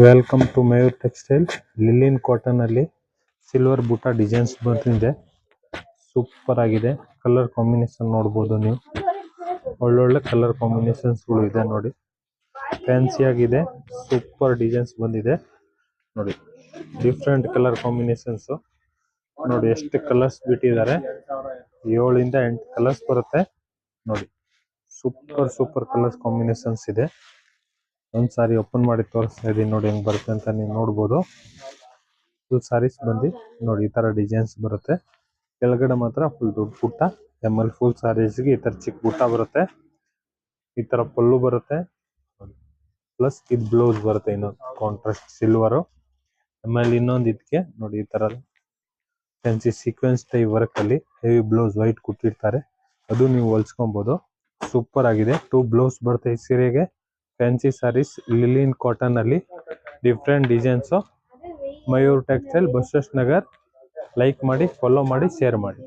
Welcome to Mayur textile. Linen cotton ಅಲ್ಲಿ silver ಬೂಟ designs ಬಂದಿದೆ. ಸೂಪರ್ ಆಗಿದೆ. ಕಲರ್ ಕಾಂಬಿನೇಷನ್ ನೋಡಬಹುದು ನೀವು. ಒಳ್ಳೊಳ್ಳೆ ಕಲರ್ ಕಾಂಬಿನೇಷನ್ಸ್ ಗಳು ಇದೆ ನೋಡಿ. ಫ್ಯಾನ್ಸಿ ಆಗಿದೆ. ಸೂಪರ್ ಡಿಸೈನ್ಸ್ ಬಂದಿದೆ ನೋಡಿ. ಡಿಫ್ರೆಂಟ್ ಕಲರ್ ಕಾಂಬಿನೇಷನ್ಸ್ ನೋಡಿ. ಎಷ್ಟು ಕಲರ್ಸ್ ಬಿಟ್ಟಿದ್ದಾರೆ. 7 ಇಂದ 8 ಕಲರ್ಸ್ ಬರುತ್ತೆ ನೋಡಿ. ಸೂಪರ್ ಕಲರ್ಸ್ ಕಾಂಬಿನೇಷನ್ಸ್ ಇದೆ. ಒಂದ್ ಸಾರಿ ಓಪನ್ ಮಾಡಿ ತೋರಿಸ್ತಾ ಇದೀನಿ ನೋಡಿ ಹೆಂಗ್ ಬರುತ್ತೆ ಅಂತ ನೀವು ನೋಡಬಹುದು. ಫುಲ್ ಸಾರೀಸ್ ಬಂದು ನೋಡಿ ಈ ತರ ಡಿಸೈನ್ಸ್ ಬರುತ್ತೆ. ಕೆಳಗಡೆ ಮಾತ್ರ ಫುಲ್ ದೊಡ್ಡ ಬುಟ್ಟ. ಎಮ್ಎಲ್ ಫುಲ್ ಸಾರೀಸ್ಗೆ ಈ ತರ ಚಿಕ್ಕ ಬುಟ್ಟ ಬರುತ್ತೆ. ಈ ತರ ಪಲ್ಲು ಬರುತ್ತೆ ಪ್ಲಸ್ ಇದು ಬ್ಲೌಸ್ ಬರುತ್ತೆ. ಇನ್ನೊಂದು ಕಾಂಟ್ರಾಸ್ಟ್ ಸಿಲ್ವರ್. ಆಮೇಲೆ ಇನ್ನೊಂದು ಇದಕ್ಕೆ ನೋಡಿ ಈ ತರ ಫ್ಯಾನ್ಸಿ ಸೀಕ್ವೆನ್ಸ್ ಟೈಪ್ ವರ್ಕ್ ಅಲ್ಲಿ ಹೆವಿ ಬ್ಲೌಸ್ ವೈಟ್ ಕೊಟ್ಟಿರ್ತಾರೆ. ಅದು ನೀವು ಹೊಲ್ಸ್ಕೊಬಹುದು. ಸೂಪರ್ ಆಗಿದೆ. 2 ಬ್ಲೌಸ್ ಬರುತ್ತೆ ಈ ಸೀರೆಗೆ. ಫ್ಯಾನ್ಸಿ ಸಾರೀಸ್ ಲಿಲಿನ್ ಕಾಟನ್ ಅಲ್ಲಿ different designs. Mayur textile, Basaveshwara Nagar. Like ಮಾಡಿ, ಫಾಲೋ ಮಾಡಿ, ಶೇರ್ ಮಾಡಿ.